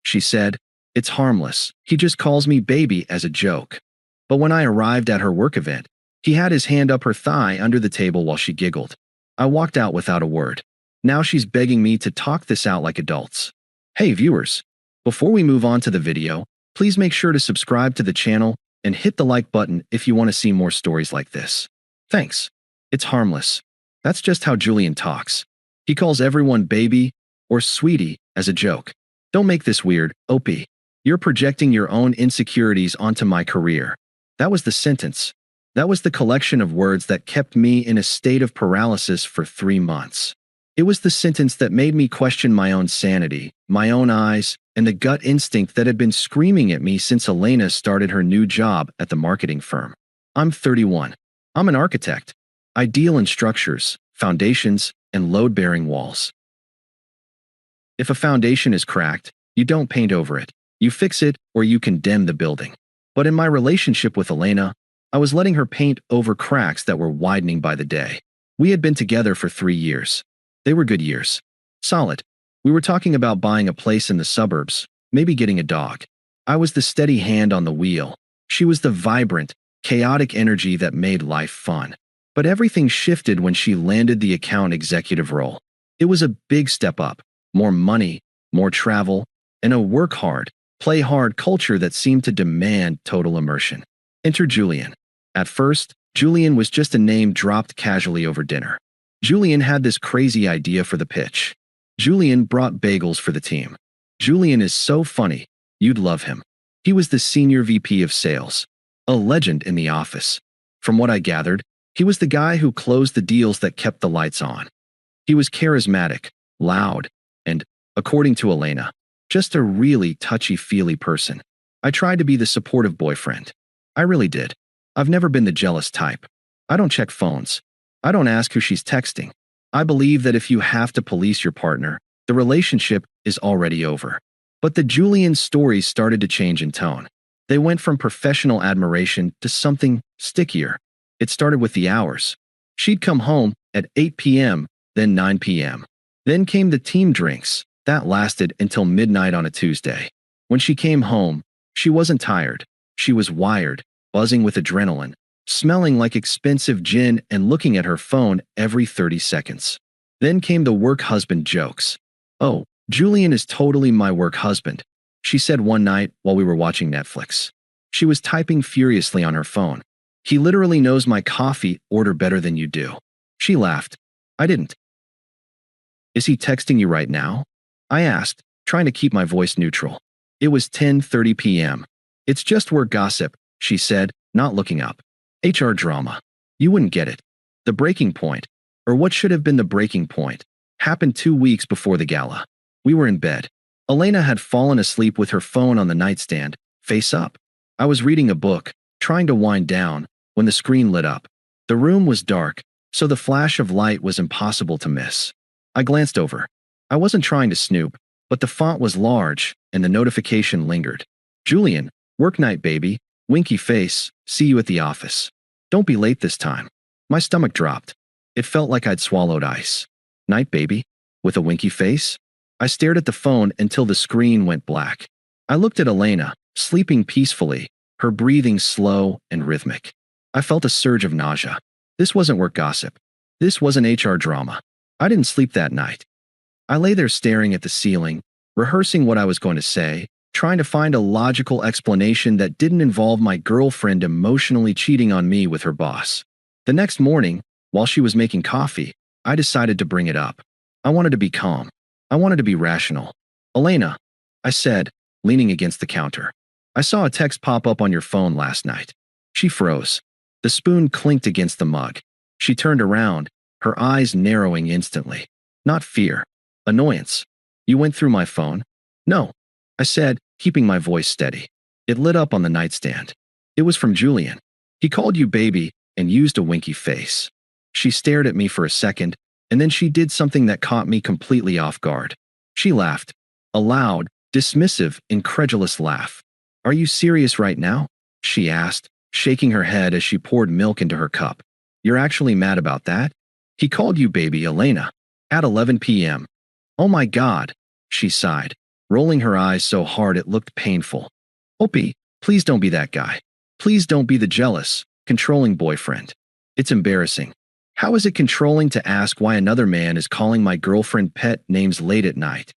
she said. It's harmless. He just calls me baby as a joke. But when I arrived at her work event, he had his hand up her thigh under the table while she giggled. I walked out without a word. Now she's begging me to talk this out like adults. Hey viewers, before we move on to the video, please make sure to subscribe to the channel and hit the like button if you want to see more stories like this. Thanks. It's harmless. That's just how Julian talks. He calls everyone baby or sweetie as a joke. Don't make this weird, OP. You're projecting your own insecurities onto my career. That was the sentence. That was the collection of words that kept me in a state of paralysis for 3 months. It was the sentence that made me question my own sanity, my own eyes, and the gut instinct that had been screaming at me since Elena started her new job at the marketing firm. I'm 31. I'm an architect. I deal in structures, foundations, and load-bearing walls. If a foundation is cracked, you don't paint over it. You fix it or you condemn the building. But in my relationship with Elena, I was letting her paint over cracks that were widening by the day. We had been together for 3 years. They were good years. Solid. We were talking about buying a place in the suburbs, maybe getting a dog. I was the steady hand on the wheel. She was the vibrant, chaotic energy that made life fun. But everything shifted when she landed the account executive role. It was a big step up. More money, more travel, and a work hard, play hard culture that seemed to demand total immersion. Enter Julian. At first, Julian was just a name dropped casually over dinner. Julian had this crazy idea for the pitch. Julian brought bagels for the team. Julian is so funny, you'd love him. He was the senior VP of sales, a legend in the office. From what I gathered, he was the guy who closed the deals that kept the lights on. He was charismatic, loud, and, according to Elena, just a really touchy-feely person. I tried to be the supportive boyfriend. I really did. I've never been the jealous type. I don't check phones. I don't ask who she's texting. I believe that if you have to police your partner, the relationship is already over. But the Julian stories started to change in tone. They went from professional admiration to something stickier. It started with the hours. She'd come home at 8 p.m., then 9 p.m. Then came the team drinks. That lasted until midnight on a Tuesday. When she came home, she wasn't tired. She was wired, buzzing with adrenaline, smelling like expensive gin and looking at her phone every 30 seconds. Then came the work husband jokes. Oh, Julian is totally my work husband, she said one night while we were watching Netflix. She was typing furiously on her phone. He literally knows my coffee order better than you do. She laughed. I didn't. Is he texting you right now? I asked, trying to keep my voice neutral. It was 10:30 p.m. It's just work gossip, she said, not looking up. HR drama. You wouldn't get it. The breaking point, or what should have been the breaking point, happened 2 weeks before the gala. We were in bed. Elena had fallen asleep with her phone on the nightstand, face up. I was reading a book, trying to wind down, when the screen lit up. The room was dark, so the flash of light was impossible to miss. I glanced over. I wasn't trying to snoop, but the font was large, and the notification lingered. Julian, work night baby, winky face, see you at the office. Don't be late this time. My stomach dropped. It felt like I'd swallowed ice. Night baby? With a winky face? I stared at the phone until the screen went black. I looked at Elena, sleeping peacefully, her breathing slow and rhythmic. I felt a surge of nausea. This wasn't work gossip. This wasn't HR drama. I didn't sleep that night. I lay there staring at the ceiling, rehearsing what I was going to say, trying to find a logical explanation that didn't involve my girlfriend emotionally cheating on me with her boss. The next morning, while she was making coffee, I decided to bring it up. I wanted to be calm. I wanted to be rational. Elena, I said, leaning against the counter. I saw a text pop up on your phone last night. She froze. The spoon clinked against the mug. She turned around, her eyes narrowing instantly. Not fear. Annoyance. You went through my phone? No, I said, keeping my voice steady. It lit up on the nightstand. It was from Julian. He called you baby and used a winky face. She stared at me for a second, and then she did something that caught me completely off guard. She laughed. A loud, dismissive, incredulous laugh. Are you serious right now? She asked, shaking her head as she poured milk into her cup. You're actually mad about that? He called you baby, Elena. At 11 p.m. Oh my God, she sighed. rolling her eyes so hard it looked painful. Opie, please don't be that guy. Please don't be the jealous, controlling boyfriend. It's embarrassing. How is it controlling to ask why another man is calling my girlfriend pet names late at night?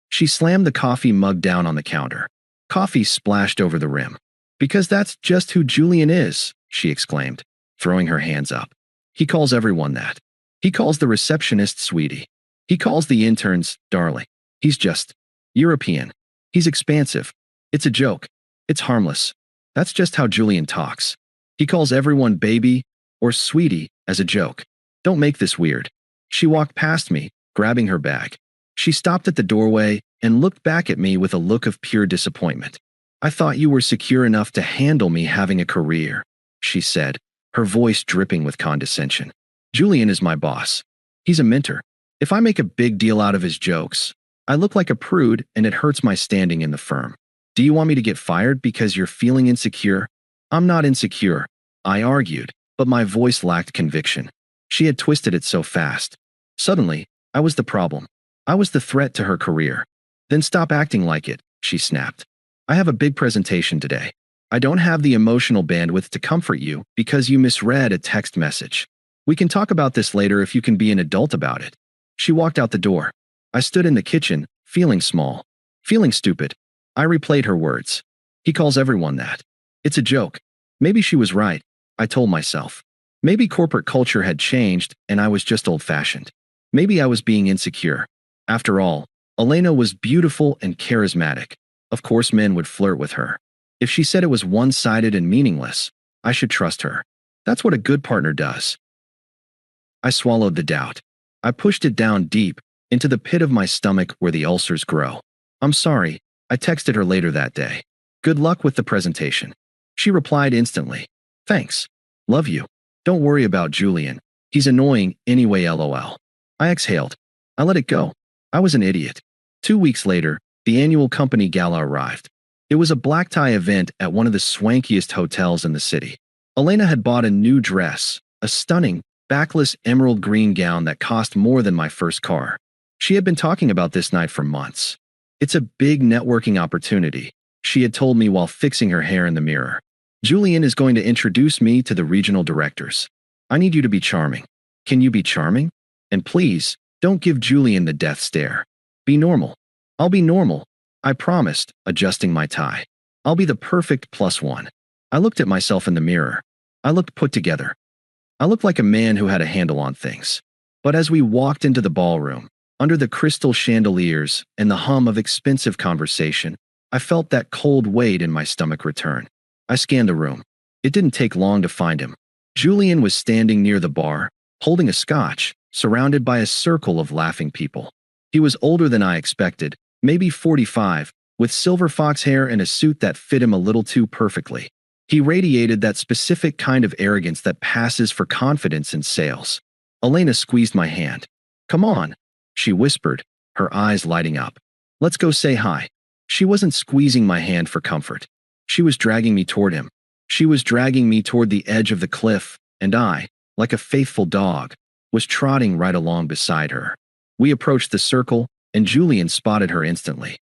She slammed the coffee mug down on the counter. Coffee splashed over the rim. Because that's just who Julian is, she exclaimed, throwing her hands up. He calls everyone that. He calls the receptionist sweetie. He calls the interns darling. He's just European. He's expansive. It's a joke. It's harmless. That's just how Julian talks. He calls everyone baby or sweetie as a joke. Don't make this weird. She walked past me, grabbing her bag. She stopped at the doorway and looked back at me with a look of pure disappointment. I thought you were secure enough to handle me having a career, she said, her voice dripping with condescension. Julian is my boss. He's a mentor. If I make a big deal out of his jokes, I look like a prude and it hurts my standing in the firm. Do you want me to get fired because you're feeling insecure? I'm not insecure, I argued, but my voice lacked conviction. She had twisted it so fast. Suddenly, I was the problem. I was the threat to her career. Then stop acting like it, she snapped. I have a big presentation today. I don't have the emotional bandwidth to comfort you because you misread a text message. We can talk about this later if you can be an adult about it. She walked out the door. I stood in the kitchen, feeling small, feeling stupid. I replayed her words. He calls everyone that. It's a joke. Maybe she was right, I told myself. Maybe corporate culture had changed and I was just old-fashioned. Maybe I was being insecure. After all, Elena was beautiful and charismatic. Of course men would flirt with her. If she said it was one-sided and meaningless, I should trust her. That's what a good partner does. I swallowed the doubt. I pushed it down deep, into the pit of my stomach where the ulcers grow. I'm sorry, I texted her later that day. Good luck with the presentation. She replied instantly. Thanks. Love you. Don't worry about Julian. He's annoying anyway, lol. I exhaled. I let it go. I was an idiot. 2 weeks later, the annual company gala arrived. It was a black tie event at one of the swankiest hotels in the city. Elena had bought a new dress, a stunning, backless emerald green gown that cost more than my first car. She had been talking about this night for months. It's a big networking opportunity, she had told me while fixing her hair in the mirror. Julian is going to introduce me to the regional directors. I need you to be charming. Can you be charming? And please, don't give Julian the death stare. Be normal. I'll be normal, I promised, adjusting my tie. I'll be the perfect +1. I looked at myself in the mirror. I looked put together. I looked like a man who had a handle on things. But as we walked into the ballroom, under the crystal chandeliers and the hum of expensive conversation, I felt that cold weight in my stomach return. I scanned the room. It didn't take long to find him. Julian was standing near the bar, holding a scotch, surrounded by a circle of laughing people. He was older than I expected, maybe 45, with silver fox hair and a suit that fit him a little too perfectly. He radiated that specific kind of arrogance that passes for confidence in sales. Elena squeezed my hand. Come on, she whispered, her eyes lighting up. Let's go say hi. She wasn't squeezing my hand for comfort. She was dragging me toward him. She was dragging me toward the edge of the cliff, and I, like a faithful dog, was trotting right along beside her. We approached the circle, and Julian spotted her instantly.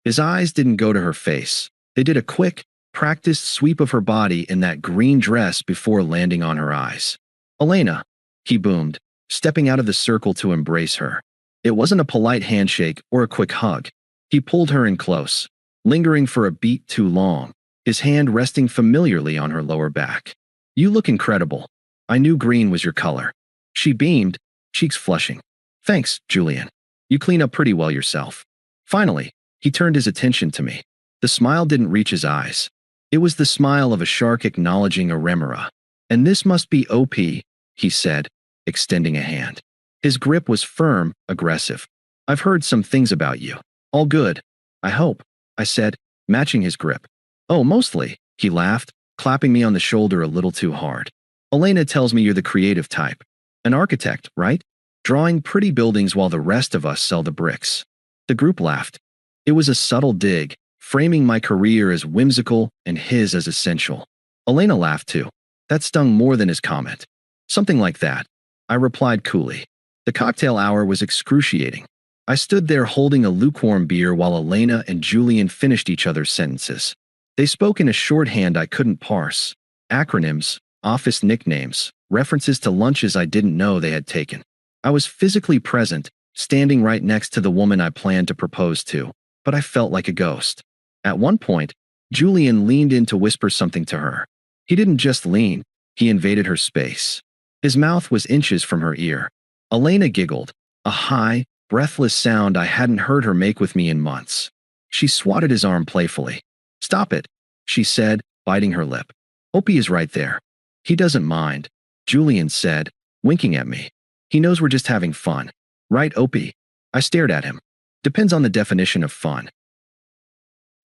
His eyes didn't go to her face. They did a quick, practiced sweep of her body in that green dress before landing on her eyes. Elena, he boomed, stepping out of the circle to embrace her. It wasn't a polite handshake or a quick hug. He pulled her in close, lingering for a beat too long, his hand resting familiarly on her lower back. You look incredible. I knew green was your color. She beamed, cheeks flushing. Thanks, Julian. You clean up pretty well yourself. Finally, he turned his attention to me. The smile didn't reach his eyes. It was the smile of a shark acknowledging a remora. And this must be OP, he said, extending a hand. His grip was firm, aggressive. I've heard some things about you. All good, I hope, I said, matching his grip. Oh, mostly, he laughed, clapping me on the shoulder a little too hard. Elena tells me you're the creative type. An architect, right? Drawing pretty buildings while the rest of us sell the bricks. The group laughed. It was a subtle dig, framing my career as whimsical and his as essential. Elena laughed too. That stung more than his comment. Something like that, I replied coolly. The cocktail hour was excruciating. I stood there holding a lukewarm beer while Elena and Julian finished each other's sentences. They spoke in a shorthand I couldn't parse. Acronyms, office nicknames, references to lunches I didn't know they had taken. I was physically present, standing right next to the woman I planned to propose to, but I felt like a ghost. At one point, Julian leaned in to whisper something to her. He didn't just lean, he invaded her space. His mouth was inches from her ear. Elena giggled, a high, breathless sound I hadn't heard her make with me in months. She swatted his arm playfully. "Stop it," she said, biting her lip. "Opie is right there." "He doesn't mind," Julian said, winking at me. "He knows we're just having fun. Right, Opie?" I stared at him. "Depends on the definition of fun."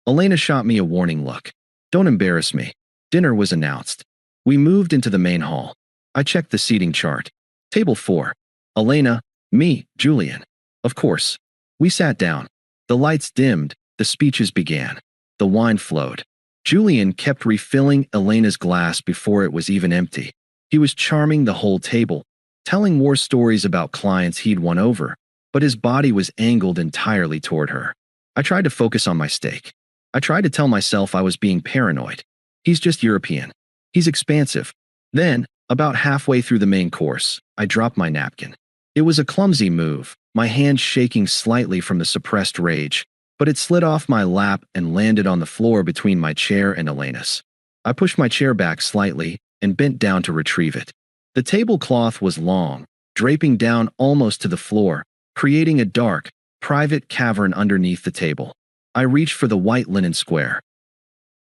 Elena shot me a warning look. "Don't embarrass me." Dinner was announced. We moved into the main hall. I checked the seating chart. Table 4. Elena, me, Julian. Of course. We sat down. The lights dimmed, the speeches began. The wine flowed. Julian kept refilling Elena's glass before it was even empty. He was charming the whole table, telling war stories about clients he'd won over, but his body was angled entirely toward her. I tried to focus on my steak. I tried to tell myself I was being paranoid. He's just European. He's expansive. Then, about halfway through the main course, I dropped my napkin. It was a clumsy move, my hand shaking slightly from the suppressed rage, but it slid off my lap and landed on the floor between my chair and Elena's. I pushed my chair back slightly and bent down to retrieve it. The tablecloth was long, draping down almost to the floor, creating a dark, private cavern underneath the table. I reached for the white linen square.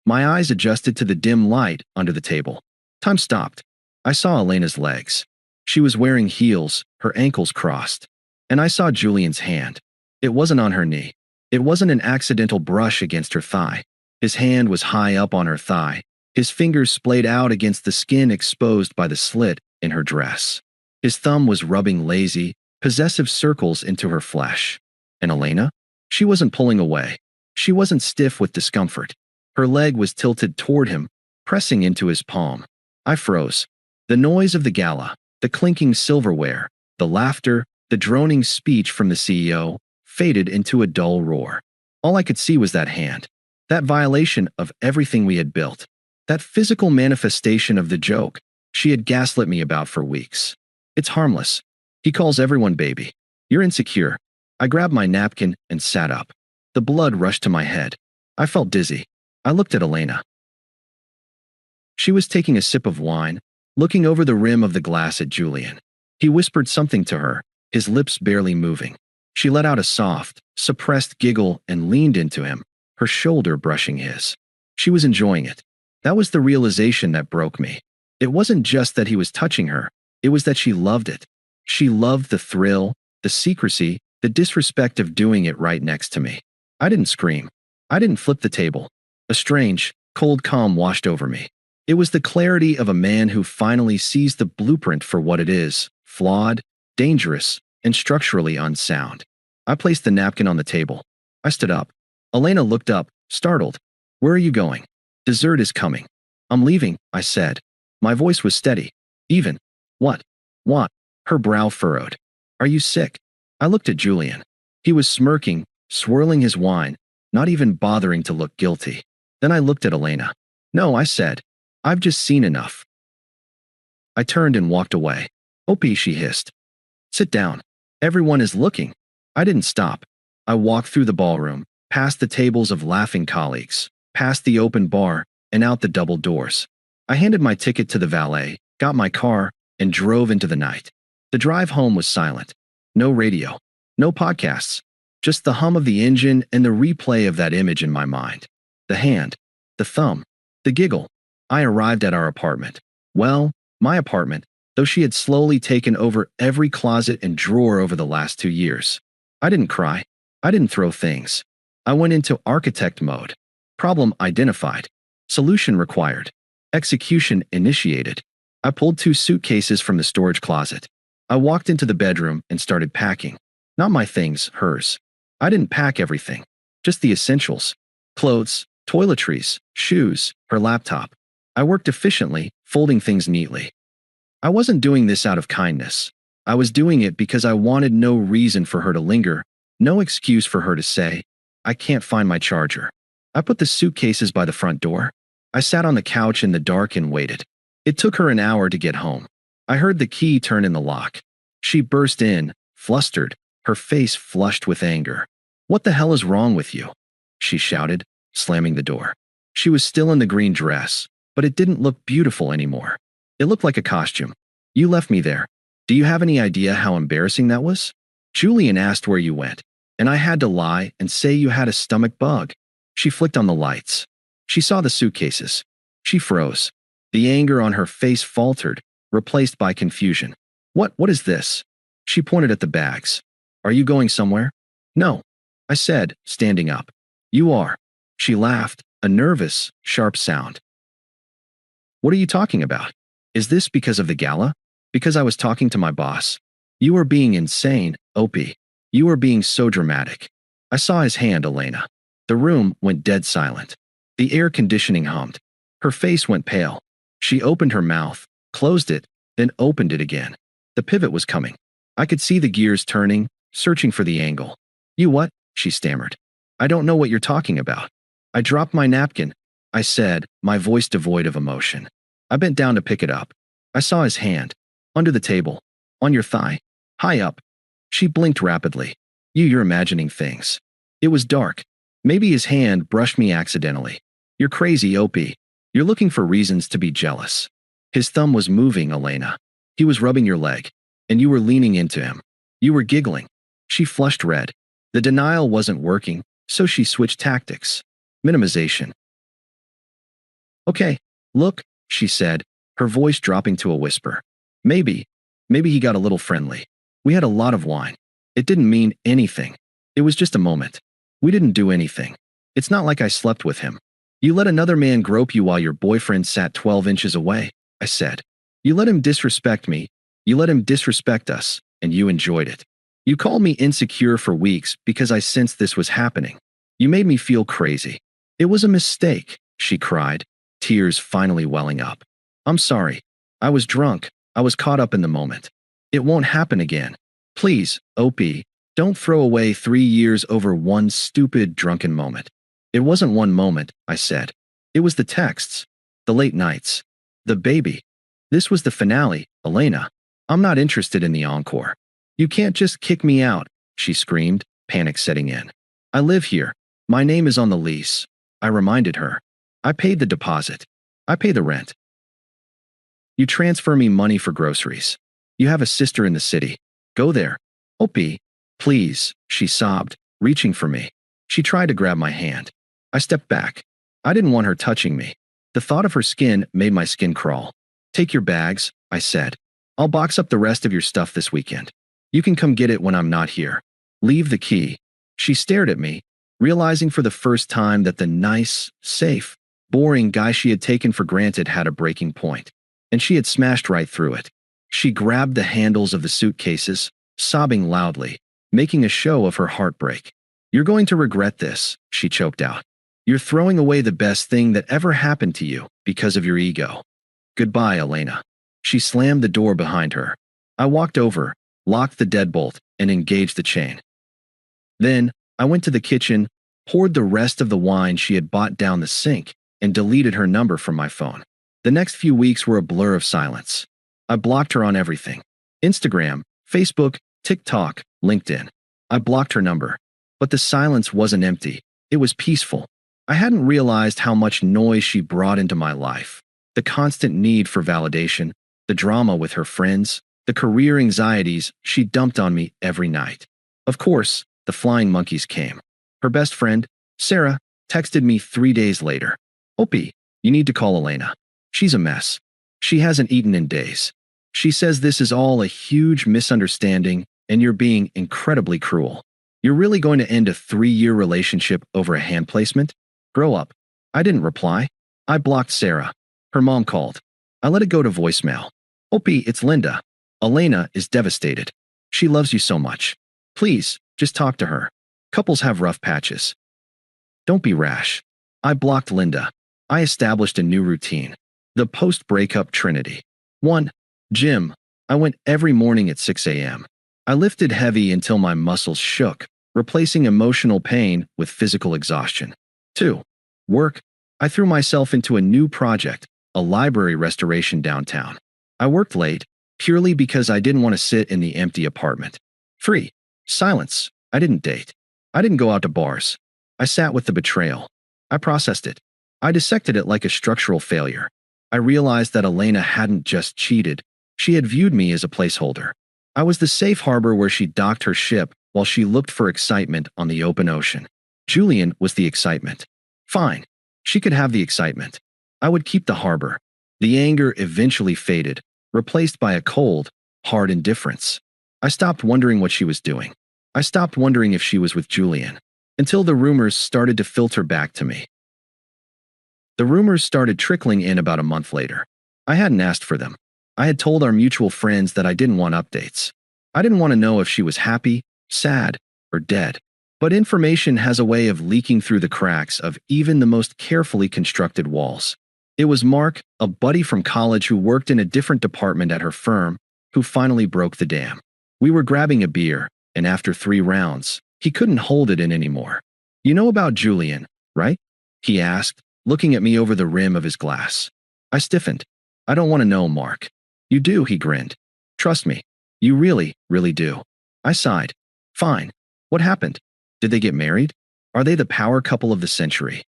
My eyes adjusted to the dim light under the table. Time stopped. I saw Elena's legs. She was wearing heels, her ankles crossed. And I saw Julian's hand. It wasn't on her knee. It wasn't an accidental brush against her thigh. His hand was high up on her thigh, his fingers splayed out against the skin exposed by the slit in her dress. His thumb was rubbing lazy, possessive circles into her flesh. And Elena? She wasn't pulling away. She wasn't stiff with discomfort. Her leg was tilted toward him, pressing into his palm. I froze. The noise of the gala, the clinking silverware, the laughter, the droning speech from the CEO, faded into a dull roar. All I could see was that hand. That violation of everything we had built. That physical manifestation of the joke she had gaslit me about for weeks. It's harmless. He calls everyone baby. You're insecure. I grabbed my napkin and sat up. The blood rushed to my head. I felt dizzy. I looked at Elena. She was taking a sip of wine, looking over the rim of the glass at Julian. He whispered something to her, his lips barely moving. She let out a soft, suppressed giggle and leaned into him, her shoulder brushing his. She was enjoying it. That was the realization that broke me. It wasn't just that he was touching her, it was that she loved it. She loved the thrill, the secrecy, the disrespect of doing it right next to me. I didn't scream. I didn't flip the table. A strange, cold calm washed over me. It was the clarity of a man who finally sees the blueprint for what it is, flawed, dangerous, and structurally unsound. I placed the napkin on the table. I stood up. Elena looked up, startled. "Where are you going?" "Dessert is coming." "I'm leaving," I said. My voice was steady. "Even." "What?" "What?" Her brow furrowed. "Are you sick?" I looked at Julian. He was smirking, swirling his wine, not even bothering to look guilty. Then I looked at Elena. "No," I said. "I've just seen enough." I turned and walked away. "Opie," she hissed. "Sit down. Everyone is looking." I didn't stop. I walked through the ballroom, past the tables of laughing colleagues, past the open bar, and out the double doors. I handed my ticket to the valet, got my car, and drove into the night. The drive home was silent. No radio. No podcasts. Just the hum of the engine and the replay of that image in my mind. The hand. The thumb. The giggle. I arrived at our apartment. Well, my apartment, though she had slowly taken over every closet and drawer over the last 2 years. I didn't cry. I didn't throw things. I went into architect mode. Problem identified. Solution required. Execution initiated. I pulled 2 suitcases from the storage closet. I walked into the bedroom and started packing. Not my things, hers. I didn't pack everything. Just the essentials. Clothes, toiletries, shoes, her laptop. I worked efficiently, folding things neatly. I wasn't doing this out of kindness. I was doing it because I wanted no reason for her to linger, No excuse for her to say, "I can't find my charger." I put the suitcases by the front door. I sat on the couch in the dark and waited. It took her an hour to get home. I heard the key turn in the lock. She burst in, flustered, her face flushed with anger. "What the hell is wrong with you?" she shouted, slamming the door. She was still in the green dress, but it didn't look beautiful anymore. It looked like a costume. "You left me there. Do you have any idea how embarrassing that was?" Julian asked where you went, and I had to lie and say you had a stomach bug. She flicked on the lights. She saw the suitcases. She froze. The anger on her face faltered, replaced by confusion. What is this?" She pointed at the bags. "Are you going somewhere?" "No," I said, standing up. "You are." She laughed, a nervous, sharp sound. "What are you talking about? Is this because of the gala? Because I was talking to my boss?" "You are being insane, Opie. You are being so dramatic." I saw his hand, Elena. The room went dead silent. The air conditioning hummed. Her face went pale. She opened her mouth, closed it, then opened it again. The pivot was coming. I could see the gears turning, searching for the angle. "You what?" she stammered. "I don't know what you're talking about." I dropped my napkin, I said, my voice devoid of emotion. I bent down to pick it up. I saw his hand. Under the table. On your thigh. High up. She blinked rapidly. You're imagining things." It was dark. Maybe his hand brushed me accidentally. "You're crazy, Opie. You're looking for reasons to be jealous." His thumb was moving, Elena. He was rubbing your leg, and you were leaning into him. You were giggling. She flushed red. The denial wasn't working, so she switched tactics. Minimization. "Okay, look," she said, her voice dropping to a whisper. Maybe he got a little friendly. We had a lot of wine. It didn't mean anything. It was just a moment. We didn't do anything. It's not like I slept with him. You let another man grope you while your boyfriend sat 12 inches away, I said. You let him disrespect me. You let him disrespect us, and you enjoyed it. You called me insecure for weeks because I sensed this was happening. You made me feel crazy. It was a mistake, she cried, tears finally welling up. I'm sorry. I was drunk. I was caught up in the moment. It won't happen again. Please, OP, don't throw away 3 years over one stupid drunken moment. It wasn't one moment, I said. It was the texts, the late nights, the baby. This was the finale, Elena. I'm not interested in the encore. You can't just kick me out, she screamed, panic setting in. I live here. My name is on the lease. I reminded her. I paid the deposit. I pay the rent. You transfer me money for groceries. You have a sister in the city. Go there. Opie, please, she sobbed, reaching for me. She tried to grab my hand. I stepped back. I didn't want her touching me. The thought of her skin made my skin crawl. Take your bags, I said. I'll box up the rest of your stuff this weekend. You can come get it when I'm not here. Leave the key. She stared at me, realizing for the first time that the nice, safe, boring guy she had taken for granted had a breaking point, and she had smashed right through it. She grabbed the handles of the suitcases, sobbing loudly, making a show of her heartbreak. You're going to regret this, she choked out. You're throwing away the best thing that ever happened to you because of your ego. Goodbye, Elena. She slammed the door behind her. I walked over, locked the deadbolt, and engaged the chain. Then, I went to the kitchen, poured the rest of the wine she had bought down the sink, and deleted her number from my phone. The next few weeks were a blur of silence. I blocked her on everything. Instagram, Facebook, TikTok, LinkedIn. I blocked her number. But the silence wasn't empty. It was peaceful. I hadn't realized how much noise she brought into my life. The constant need for validation, the drama with her friends, the career anxieties she dumped on me every night. Of course, the flying monkeys came. Her best friend, Sarah, texted me 3 days later. Opie, you need to call Elena. She's a mess. She hasn't eaten in days. She says this is all a huge misunderstanding and you're being incredibly cruel. You're really going to end a 3-year relationship over a hand placement? Grow up. I didn't reply. I blocked Sarah. Her mom called. I let it go to voicemail. Opie, it's Linda. Elena is devastated. She loves you so much. Please, just talk to her. Couples have rough patches. Don't be rash. I blocked Linda. I established a new routine. The post-breakup trinity. 1. Gym. I went every morning at 6 a.m. I lifted heavy until my muscles shook, replacing emotional pain with physical exhaustion. 2. Work. I threw myself into a new project, a library restoration downtown. I worked late, purely because I didn't want to sit in the empty apartment. 3. Silence. I didn't date. I didn't go out to bars. I sat with the betrayal. I processed it. I dissected it like a structural failure. I realized that Elena hadn't just cheated. She had viewed me as a placeholder. I was the safe harbor where she docked her ship while she looked for excitement on the open ocean. Julian was the excitement. Fine. She could have the excitement. I would keep the harbor. The anger eventually faded, replaced by a cold, hard indifference. I stopped wondering what she was doing. I stopped wondering if she was with Julian. Until the rumors started to filter back to me. The rumors started trickling in about a month later. I hadn't asked for them. I had told our mutual friends that I didn't want updates. I didn't want to know if she was happy, sad, or dead. But information has a way of leaking through the cracks of even the most carefully constructed walls. It was Mark, a buddy from college who worked in a different department at her firm, who finally broke the dam. We were grabbing a beer, and after 3 rounds, he couldn't hold it in anymore. "You know about Julian, right?" he asked, looking at me over the rim of his glass. I stiffened. "I don't want to know, Mark." "You do," he grinned. "Trust me. You really, really do." I sighed. "Fine. What happened? Did they get married? Are they the power couple of the century?"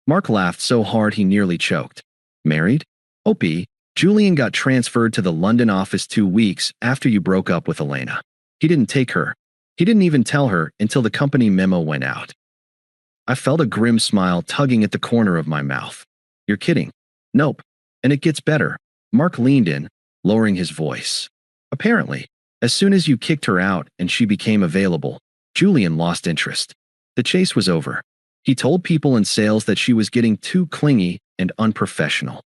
Mark laughed so hard he nearly choked. "Married? Opie, Julian got transferred to the London office 2 weeks after you broke up with Elena. He didn't take her. He didn't even tell her until the company memo went out." I felt a grim smile tugging at the corner of my mouth. "You're kidding." "Nope. And it gets better." Mark leaned in, lowering his voice. "Apparently, as soon as you kicked her out and she became available, Julian lost interest. The chase was over. He told people in sales that she was getting too clingy and unprofessional.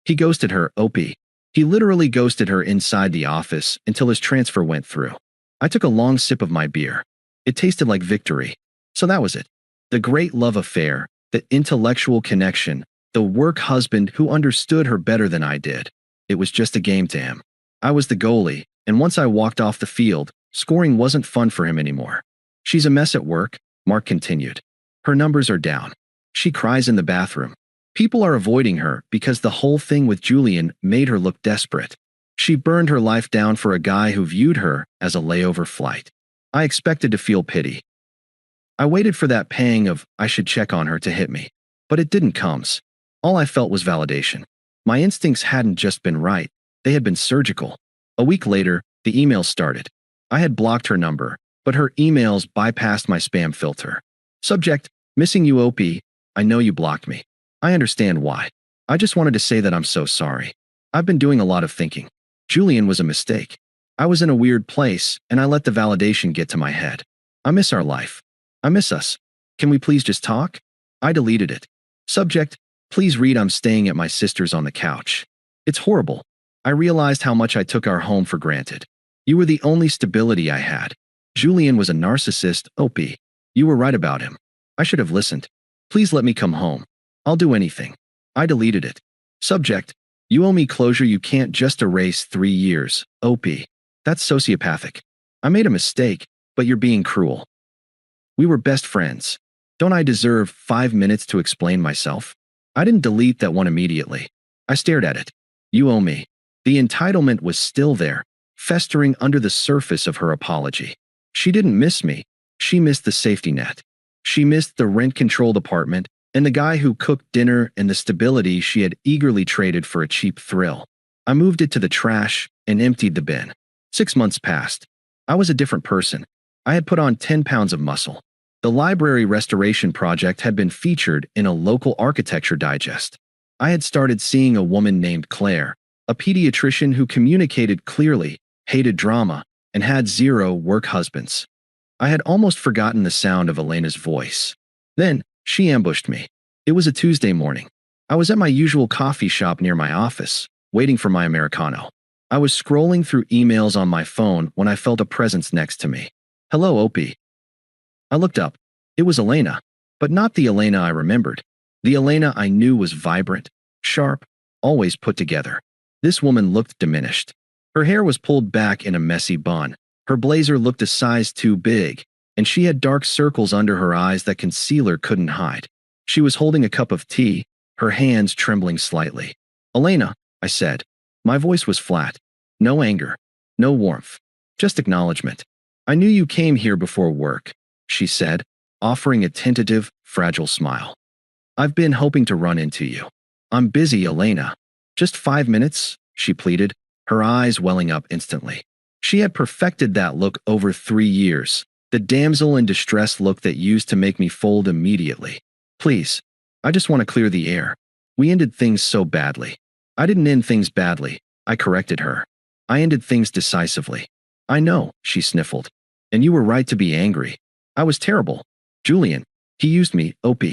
He ghosted her, Opie. He literally ghosted her inside the office until his transfer went through." I took a long sip of my beer. It tasted like victory. So that was it. The great love affair, the intellectual connection, the work husband who understood her better than I did. It was just a game to him. I was the goalie, and once I walked off the field, scoring wasn't fun for him anymore. "She's a mess at work," Mark continued. "Her numbers are down. She cries in the bathroom. People are avoiding her because the whole thing with Julian made her look desperate. She burned her life down for a guy who viewed her as a layover flight." I expected to feel pity. I waited for that pang of "I should check on her" to hit me. But it didn't come. All I felt was validation. My instincts hadn't just been right, they had been surgical. A week later, the emails started. I had blocked her number, but her emails bypassed my spam filter. Subject: "Missing you, OP. I know you blocked me. I understand why. I just wanted to say that I'm so sorry. I've been doing a lot of thinking. Julian was a mistake. I was in a weird place, and I let the validation get to my head. I miss our life. I miss us. Can we please just talk?" I deleted it. Subject: "Please read I'm staying at my sister's on the couch. It's horrible. I realized how much I took our home for granted. You were the only stability I had. Julian was a narcissist, Opie. You were right about him. I should have listened. Please let me come home. I'll do anything." I deleted it. Subject: "You owe me closure. You can't just erase 3 years, OP. That's sociopathic. I made a mistake, but you're being cruel. We were best friends. Don't I deserve 5 minutes to explain myself?" I didn't delete that one immediately. I stared at it. "You owe me." The entitlement was still there, festering under the surface of her apology. She didn't miss me. She missed the safety net. She missed the rent-controlled apartment and the guy who cooked dinner and the stability she had eagerly traded for a cheap thrill. I moved it to the trash and emptied the bin. 6 months passed. I was a different person. I had put on 10 pounds of muscle. The library restoration project had been featured in a local architecture digest. I had started seeing a woman named Claire, a pediatrician who communicated clearly, hated drama, and had 0 work husbands. I had almost forgotten the sound of Elena's voice. Then, she ambushed me. It was a Tuesday morning. I was at my usual coffee shop near my office, waiting for my Americano. I was scrolling through emails on my phone when I felt a presence next to me. "Hello, Opie." I looked up. It was Elena, but not the Elena I remembered. The Elena I knew was vibrant, sharp, always put together. This woman looked diminished. Her hair was pulled back in a messy bun. Her blazer looked a size too big, and she had dark circles under her eyes that concealer couldn't hide. She was holding a cup of tea, her hands trembling slightly. "Elena," I said. My voice was flat. No anger. No warmth. Just acknowledgement. "I knew you came here before work," she said, offering a tentative, fragile smile. "I've been hoping to run into you." "I'm busy, Elena." "Just 5 minutes," she pleaded, her eyes welling up instantly. She had perfected that look over 3 years, the damsel in distress look that used to make me fold immediately. "Please. I just want to clear the air. We ended things so badly." "I didn't end things badly," I corrected her. "I ended things decisively." "I know," she sniffled. "And you were right to be angry. I was terrible. Julian. He used me, OP.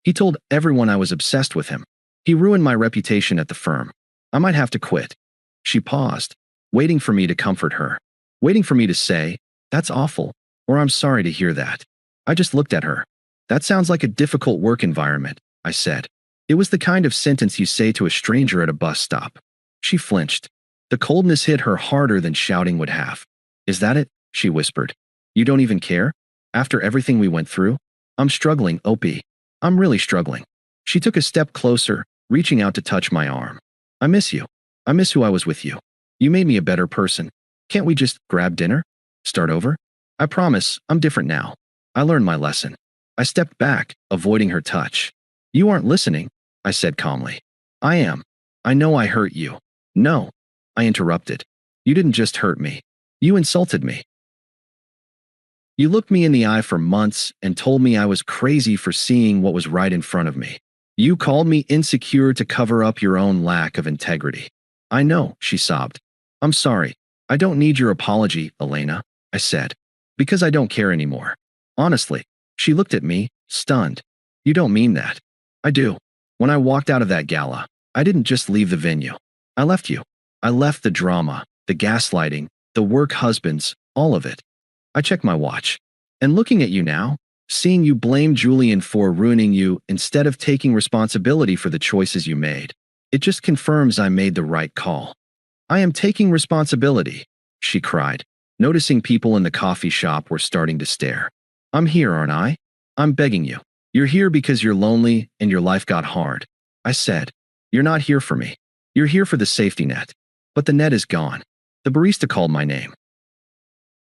He told everyone I was obsessed with him. He ruined my reputation at the firm. I might have to quit." She paused, waiting for me to comfort her, waiting for me to say, "That's awful," or "I'm sorry to hear that." I just looked at her. "That sounds like a difficult work environment," I said. It was the kind of sentence you say to a stranger at a bus stop. She flinched. The coldness hit her harder than shouting would have. "Is that it?" she whispered. "You don't even care? After everything we went through? I'm struggling, OP. I'm really struggling." She took a step closer, reaching out to touch my arm. "I miss you. I miss who I was with you. You made me a better person. Can't we just grab dinner? Start over? I promise, I'm different now. I learned my lesson." I stepped back, avoiding her touch. "You aren't listening," I said calmly. "I am. I know I hurt you." "No," I interrupted. "You didn't just hurt me. You insulted me. You looked me in the eye for months and told me I was crazy for seeing what was right in front of me. You called me insecure to cover up your own lack of integrity." "I know," she sobbed. "I'm sorry. I don't need your apology, Elena," I said. "Because I don't care anymore. Honestly." She looked at me, stunned. "You don't mean that." "I do. When I walked out of that gala, I didn't just leave the venue. I left you. I left the drama, the gaslighting, the work husbands, all of it. I checked my watch. And looking at you now, seeing you blame Julian for ruining you instead of taking responsibility for the choices you made, it just confirms I made the right call." "I am taking responsibility," she cried, noticing people in the coffee shop were starting to stare. "I'm here, aren't I? I'm begging you. You're here because you're lonely and your life got hard," I said. "You're not here for me. You're here for the safety net. But the net is gone." The barista called my name.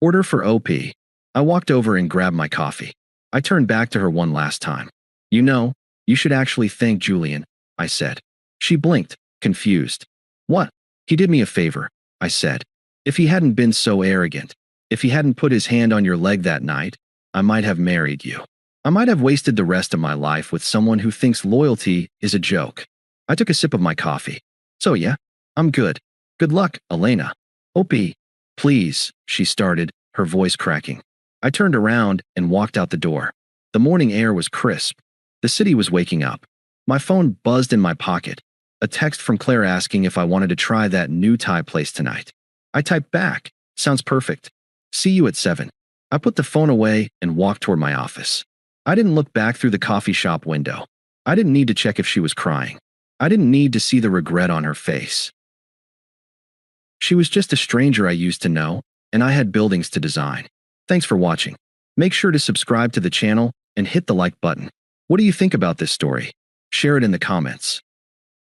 "Order for OP." I walked over and grabbed my coffee. I turned back to her one last time. "You know, you should actually thank Julian," I said. She blinked, confused. "What?" "He did me a favor," I said. "If he hadn't been so arrogant, if he hadn't put his hand on your leg that night, I might have married you. I might have wasted the rest of my life with someone who thinks loyalty is a joke." I took a sip of my coffee. "So yeah, I'm good. Good luck, Elena." "OP, please," she started, her voice cracking. I turned around and walked out the door. The morning air was crisp. The city was waking up. My phone buzzed in my pocket. A text from Claire asking if I wanted to try that new Thai place tonight. I typed back, "Sounds perfect. See you at 7. I put the phone away and walked toward my office. I didn't look back through the coffee shop window. I didn't need to check if she was crying. I didn't need to see the regret on her face. She was just a stranger I used to know, and I had buildings to design. Thanks for watching. Make sure to subscribe to the channel and hit the like button. What do you think about this story? Share it in the comments.